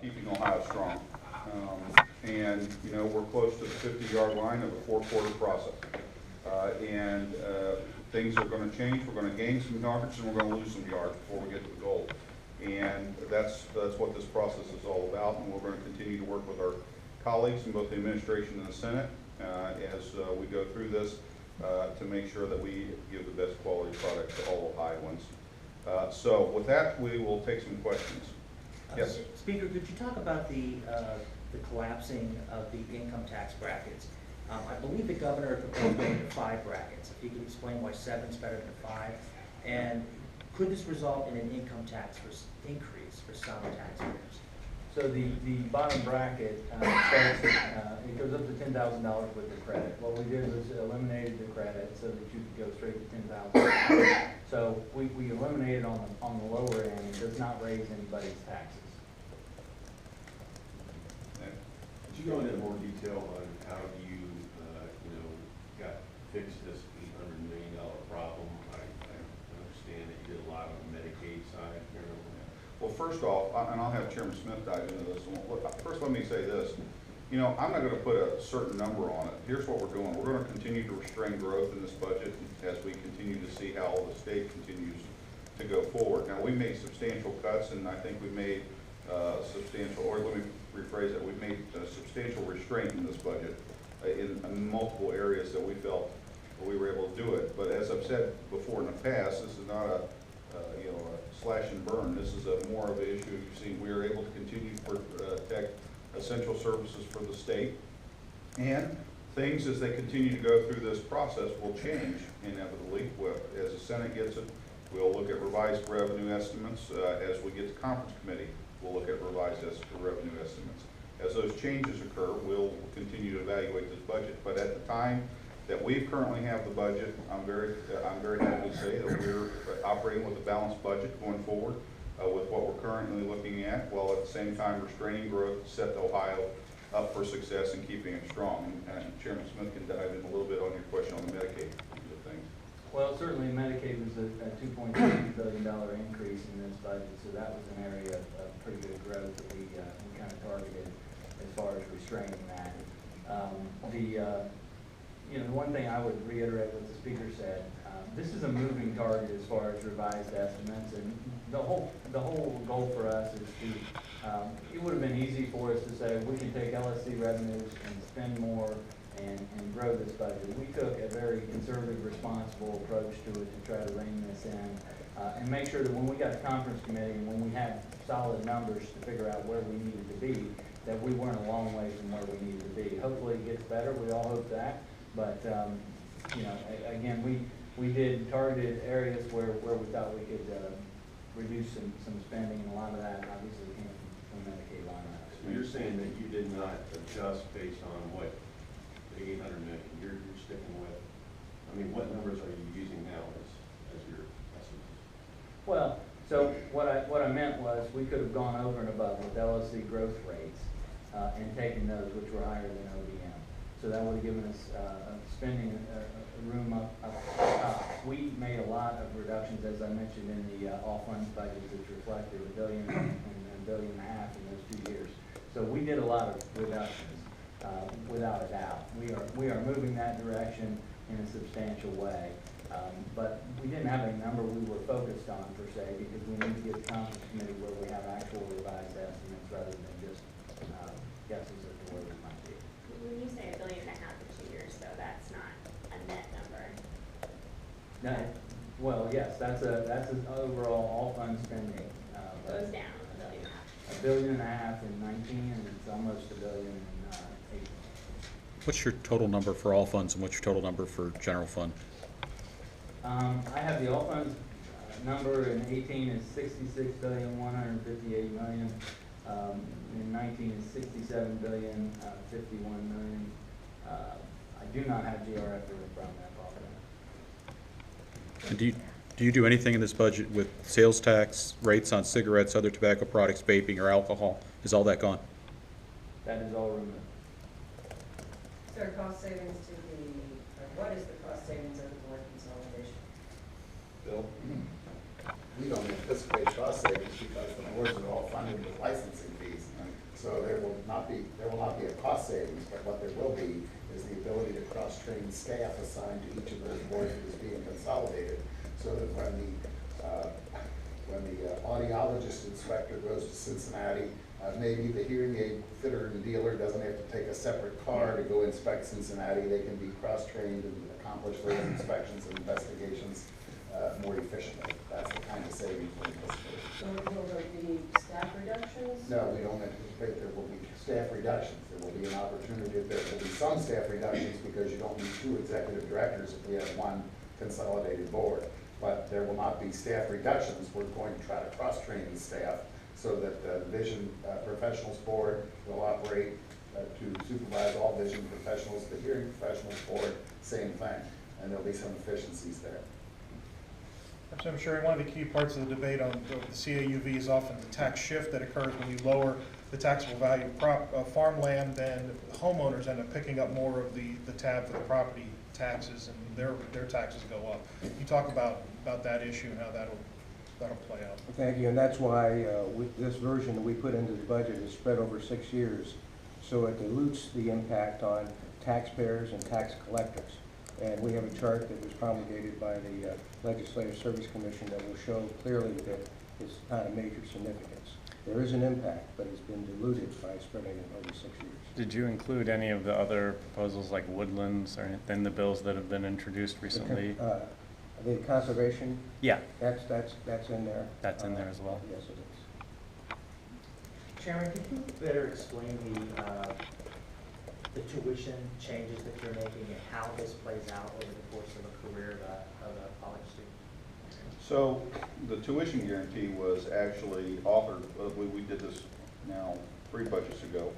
keeping Ohio strong. And, you know, we're close to the 50-yard line of a 4-quarter process. Things are going to change. We're going to gain some yards and we're going to lose some yards before we get to the goal. And that's what this process is all about. And we're going to continue to work with our colleagues in both the administration and the Senate as we go through this to make sure that we give the best quality product to all Ohioans. So with that, we will take some questions. Yes. Speaker, could you talk about the collapsing of the income tax brackets? I believe the governor proposed going to 5 brackets. If you could explain why 7 is better than 5, and could this result in an income tax increase for some taxpayers? So the bottom bracket starts at, it goes up to $10,000 with the credit. What we did was eliminated the credit so that you could go straight to $10,000. So we eliminated on the lower end. It does not raise anybody's taxes. Could you go into more detail on how you, fixed this $800 million problem? I understand that you did a lot on the Medicaid side. Well, first off, and I'll have Chairman Smith dive into this. First, let me say this. You know, I'm not going to put a certain number on it. Here's what we're doing. We're going to continue to restrain growth in this budget as we continue to see how the state continues to go forward. Now, we made substantial cuts, and I think we made substantial, or let me rephrase that, we've made substantial restraint in this budget in multiple areas that we felt we were able to do it. But as I've said before in the past, this is not a slash and burn. This is more of an issue. You've seen we are able to continue to protect essential services for the state, and things as they continue to go through this process will change inevitably. As the Senate gets it, we'll look at revised revenue estimates. As we get to conference committee, we'll look at revised revenue estimates. As those changes occur, we'll continue to evaluate this budget. But at the time that we currently have the budget, I'm very happy to say that we're operating with a balanced budget going forward with what we're currently looking at, while at the same time restraining growth to set Ohio up for success and keeping it strong. And Chairman Smith can dive in a little bit on your question on the Medicaid things. Well, certainly Medicaid was a $2.2 billion increase in this budget, so that was an area of pretty good growth that we kind of targeted as far as restraining that. The one thing I would reiterate what the speaker said, this is a moving target as far as revised estimates, and the whole goal for us is to, it would have been easy for us to say we can take LSC revenues and spend more and grow this budget. We took a very conservative, responsible approach to it to try to rein this in and make sure that when we got to conference committee and when we had solid numbers to figure out where we needed to be, that we weren't a long way from where we needed to be. Hopefully it gets better. We all hope that. But, again, we did targeted areas where we thought we could reduce some spending, and a lot of that obviously came from Medicaid line items. So you're saying that you did not adjust based on what the $800 million, you're sticking with, what numbers are you using now as your estimates? Well, so what I meant was we could have gone over and above with LSC growth rates and taken those which were higher than ODM. So that would have given us spending room up top. We made a lot of reductions, as I mentioned, in the all-funds budget, which reflected $1 billion and $1.5 billion in those 2 years. So we did a lot of reductions, without a doubt. We are moving that direction in a substantial way. But we didn't have a number we were focused on, per se, because we need to get the conference committee where we have actual revised estimates rather than just guesses as to where we might be. When you say $1.5 billion in 2 years, though, that's not a net number. No, well, yes, that's an overall all-fund spending. Goes down $1.5 $1.5 billion. billion in 19, and it's almost $1 billion in 18. What's your total number for all funds and what's your total number for general fund? I have the all funds number in 18 is $66,158,000,000. In 19 is $67,051,000,000. I do not have GRF from that offhand. And do you do anything in this budget with sales tax, rates on cigarettes, other tobacco products, vaping, or alcohol? Is all that gone? That is all removed. Is there cost savings to what is the cost savings of the board consolidation? Bill? We don't anticipate cost savings because the boards are all funded with licensing fees. So there will not be a cost savings, but what there will be is the ability to cross-train staff assigned to each of those boards that is being consolidated, so that when the audiologist inspector goes to Cincinnati, maybe the hearing aid fitter and dealer doesn't have to take a separate car to go inspect Cincinnati. They can be cross-trained and accomplish those inspections and investigations more efficiently. That's the kind of savings we're anticipating. So will there be staff reductions? No, we don't anticipate there will be staff reductions. There will be an opportunity, there will be some staff reductions because you don't need 2 executive directors if we have 1 consolidated board. But there will not be staff reductions. We're going to try to cross-train the staff so that the Vision Professionals Board will operate to supervise all vision professionals. The Hearing Professionals Board, same thing. And there'll be some efficiencies there. I'm sure one of the key parts of the debate on the CAUV is often the tax shift that occurs when you lower the taxable value of farmland. Then homeowners end up picking up more of the tab for the property taxes, and their taxes go up. You talk about that issue and how that'll play out. Thank you, and that's why this version that we put into the budget is spread over 6 years, so it dilutes the impact on taxpayers and tax collectors. And we have a chart that was promulgated by the Legislative Service Commission that will show clearly that it's not a major significance. There is an impact, but it's been diluted by spreading it over 6 years. Did you include any of the other proposals like woodlands or anything in the bills that have been introduced recently? The conservation? Yeah. That's in there. That's in there as well? Yes, it is. Sharon, could you better explain the tuition changes that you're making and how this plays out over the course of a career of a college student? So the tuition guarantee was actually authored, we did this now 3 budgets ago,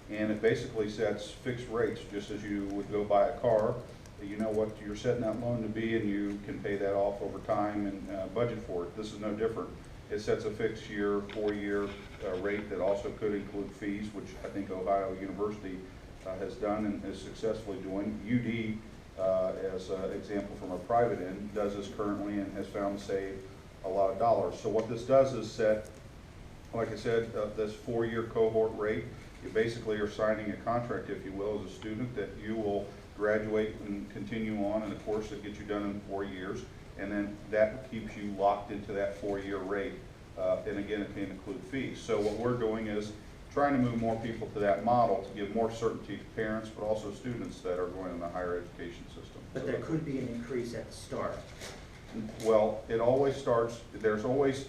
and it basically sets fixed rates just as you would go buy a car. You know what you're setting that loan to be, and you can pay that off over time and budget for it. This is no different. It sets a fixed 4-year rate that also could include fees, which I think Ohio University has done and is successfully doing. UD, as an example from a private end, does this currently and has found to save a lot of dollars. So what this does is set, like I said, this 4-year cohort rate. You basically are signing a contract, if you will, as a student, that you will graduate and continue on in a course that gets you done in 4 years, and then that keeps you locked into that 4-year rate. And again, it can include fees. So what we're doing is trying to move more people to that model to give more certainty to parents, but also students that are going in the higher education system. But there could be an increase at the start. Well, it always starts, there's always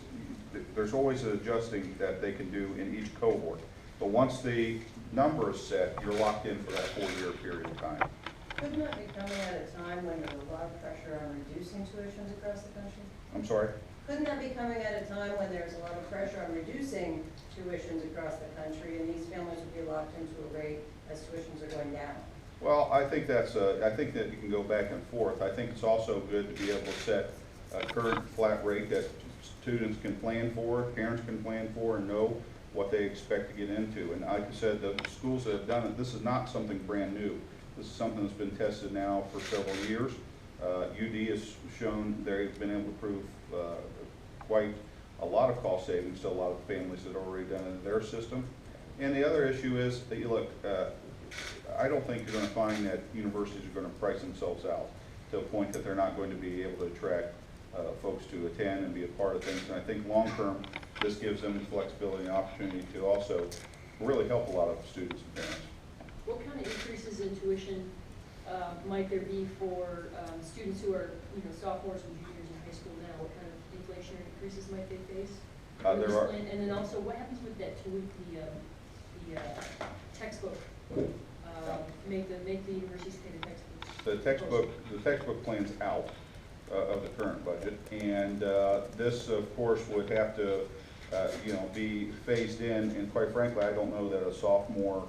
an adjusting that they can do in each cohort. But once the number is set, you're locked in for that 4-year period of time. Couldn't that be coming at a time when there's a lot of pressure on reducing tuitions across the country? I'm sorry? Couldn't that be coming at a time when there's a lot of pressure on reducing tuitions across the country, and these families would be locked into a rate as tuitions are going down? Well, I think that you can go back and forth. I think it's also good to be able to set a current flat rate that students can plan for, parents can plan for, and know what they expect to get into. And like I said, the schools that have done it, this is not something brand new. This is something that's been tested now for several years. UD has shown they've been able to prove quite a lot of cost savings to a lot of families that have already done it in their system. And the other issue is that you look, I don't think you're going to find that universities are going to price themselves out to a point that they're not going to be able to attract folks to attend and be a part of things. And I think long term, this gives them the flexibility and opportunity to also really help a lot of students and parents. What kind of increases in tuition might there be for students who are, sophomores and juniors in high school now? What kind of inflationary increases might they face? There are. And then also, what happens with that the textbook? Make the universities pay the textbooks. The textbook plan's out of the current budget, and this, of course, would have to, be phased in. And quite frankly, I don't know that a sophomore.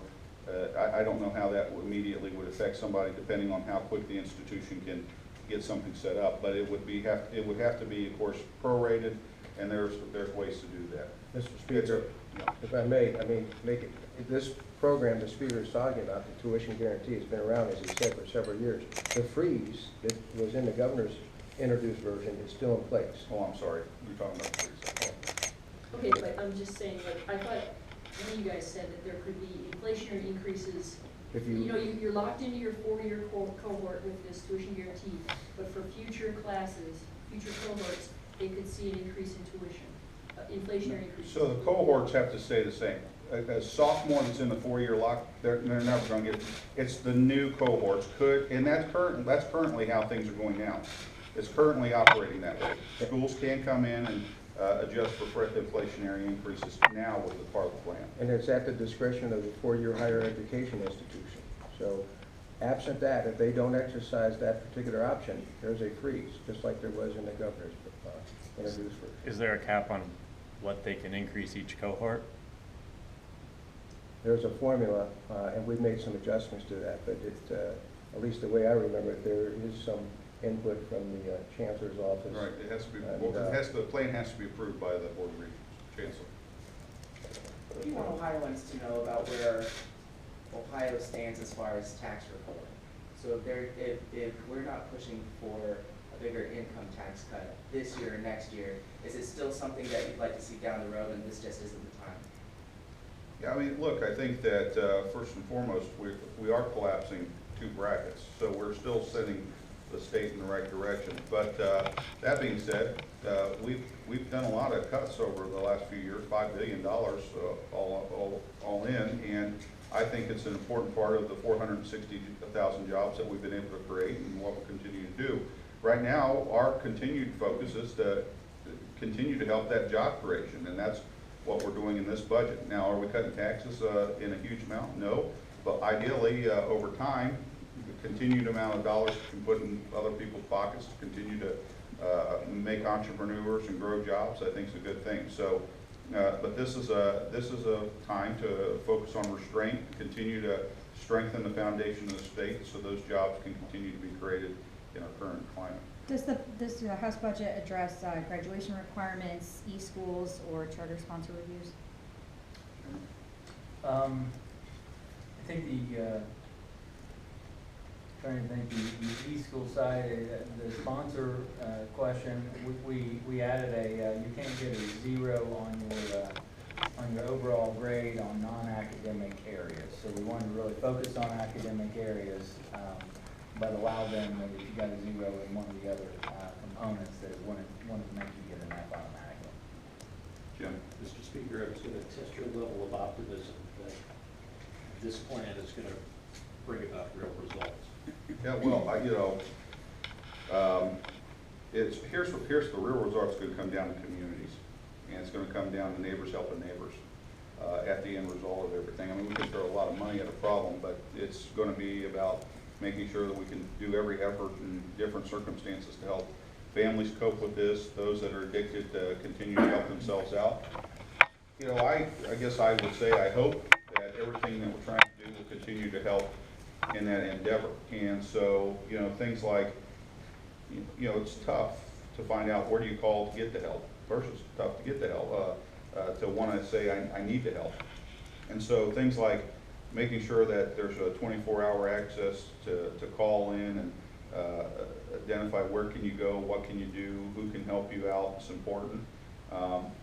I don't know how that immediately would affect somebody, depending on how quick the institution can get something set up. But it would have to be, of course, prorated, and there's ways to do that. Mr. Speaker, if I may, make it, this program the Speaker is talking about, the tuition guarantee, has been around, as he said, for several years. The freeze that was in the governor's introduced version is still in place. Oh, I'm sorry. You're talking about the freeze. Okay, but I'm just saying, I thought one of you guys said that there could be inflationary increases. If You know, you, you're locked into your 4-year cohort with this tuition guarantee, but for future classes, future cohorts, they could see an increase in tuition, inflationary increases. So the cohorts have to stay the same. A sophomore that's in the 4-year lock, they're never gonna get, it's the new cohorts could, and that's currently how things are going now. It's currently operating that way. Schools can come in and adjust for inflationary increases now with the part of the plan. and it's at the discretion of the four-year higher education institution. So absent that, if they don't exercise that particular option, there's a freeze, just like there was in the governor's introduced first. Is there a cap on what they can increase each cohort? There's a formula, and we've made some adjustments to that, but at least the way I remember it, there is some input from the chancellor's office. Right, it has to be, And, well, the plan has to be approved by the board of regents, chancellor. What do you want Ohioans to know about where Ohio stands as far as tax reform? So if we're not pushing for a bigger income tax cut this year or next year, is it still something that you'd like to see down the road and this just isn't the time? Yeah, I mean, look, I think that first and foremost, we are collapsing 2 brackets, so we're still sending the state in the right direction. But that being said, we've done a lot of cuts over the last few years, $5 billion all in, and I think it's an important part of the 460,000 jobs that we've been able to create and what we'll continue to do. Right now, our continued focus is to continue to help that job creation, and that's what we're doing in this budget. Now, are we cutting taxes in a huge amount? No, but ideally, over time, the continued amount of dollars we can put in other people's pockets to continue to make entrepreneurs and grow jobs, I think is a good thing. So, but this is a time to focus on restraint, continue to strengthen the foundation of the state so those jobs can continue to be created in our current climate. Does the House budget address graduation requirements, e-schools, or charter sponsor reviews? I think trying to think, the e-school side, the sponsor question, we added you can't get a 0 on your overall grade on non-academic areas. So we wanted to really focus on academic areas, but allow them that if you got a 0 in one of the other components, that it wouldn't make you get an F automatically. Jim? Mr. Speaker, I was going to test your level of optimism that this plan is going to bring about real results. Yeah, well, here's the real results going to come down to communities, and it's going to come down to neighbors helping neighbors at the end result of everything. I mean, we can throw a lot of money at a problem, but it's going to be about making sure that we can do every effort in different circumstances to help families cope with this, those that are addicted to continue to help themselves out. I guess I would say I hope that everything that we're trying to do will continue to help in that endeavor. And so, things like, it's tough to find out where do you call to get the help versus tough to get the help, to want to say I need the help. And so things like making sure that there's a 24-hour access to call in and identify where can you go, what can you do, who can help you out is important.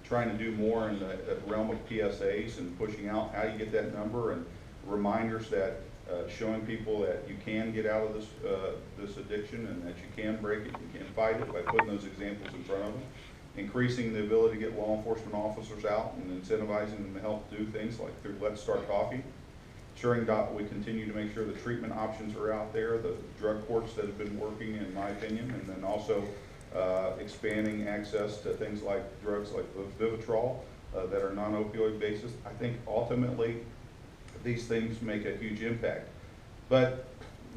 Trying to do more in the realm of PSAs and pushing out how you get that number and reminders that showing people that you can get out of this addiction and that you can break it, you can fight it by putting those examples in front of them. Increasing the ability to get law enforcement officers out and incentivizing them to help do things like through Let's Start Coffee. Ensuring that we continue to make sure the treatment options are out there, the drug courts that have been working, in my opinion, and then also expanding access to things like drugs like Vivitrol that are non-opioid basis. I think ultimately these things make a huge impact. But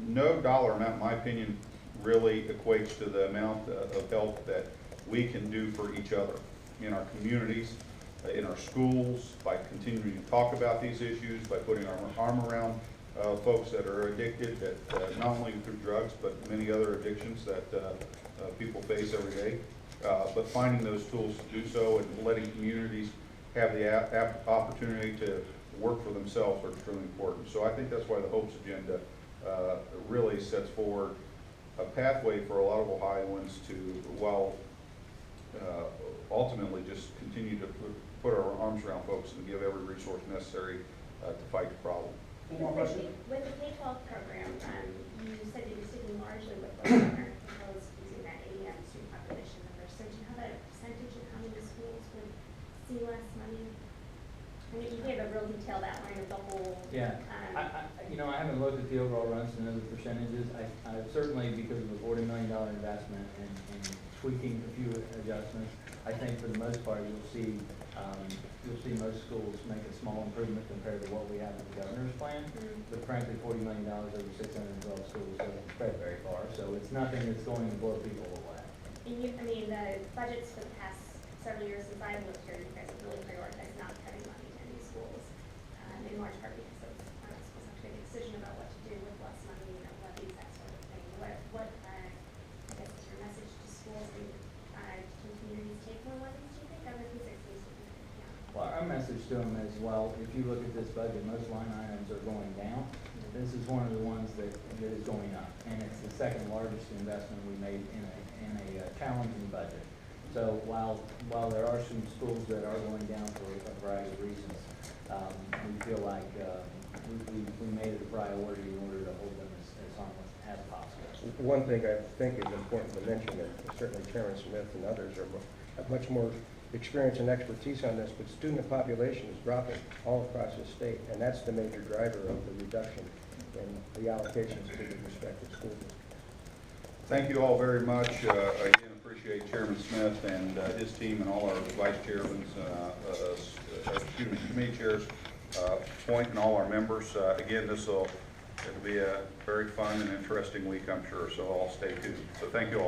no dollar amount, in my opinion, really equates to the amount of help that we can do for each other in our communities, in our schools, by continuing to talk about these issues, by putting our arm around folks that are addicted, that not only through drugs, but many other addictions that people face every day. But finding those tools to do so and letting communities have the opportunity to work for themselves are extremely important. So I think that's why the HOPES agenda really sets forward a pathway for a lot of Ohioans to, while ultimately just continue to put our arms around folks and give every resource necessary to fight the problem. With the K-12 program, you said that you're sticking largely with what the governor proposed using that AEM student population number. So do you have a percentage of how many schools would see less money? I mean, you gave a real detailed outline of the whole. Yeah, I haven't looked at the overall runs to know the percentages. I certainly, because of the $40 million investment and tweaking a few adjustments, I think for the most part, you'll see most schools make a small improvement compared to what we have in the governor's plan. But frankly, $40 million over 612 schools doesn't spread very far, so it's nothing that's going to blow people away. And the budgets for the past several years since I've lived here, you guys have really prioritized not cutting money to any schools, in large part because of schools have to make a decision about what to do with less money, levies, that sort of thing. What I guess is your message to schools? Can communities take more levies, do you think? Other things like these, Well, our message to them is, well, if you look at this budget, most line items are going down. This is one of the ones that is going up, and it's the second largest investment we made in a challenging budget. So while there are some schools that are going down for a variety of reasons, we feel like we made it a priority in order to hold them as harmless as possible. One thing I think is important to mention, that certainly Chairman Smith and others have much more experience and expertise on this, but student population is dropping all across the state, and that's the major driver of the reduction in the allocations to the respective schools. Thank you all very much. Again, appreciate Chairman Smith and his team and all our vice chairmen, committee chairs, Point and all our members. Again, it'll be a very fun and interesting week, I'm sure, so I'll stay tuned. So thank you all.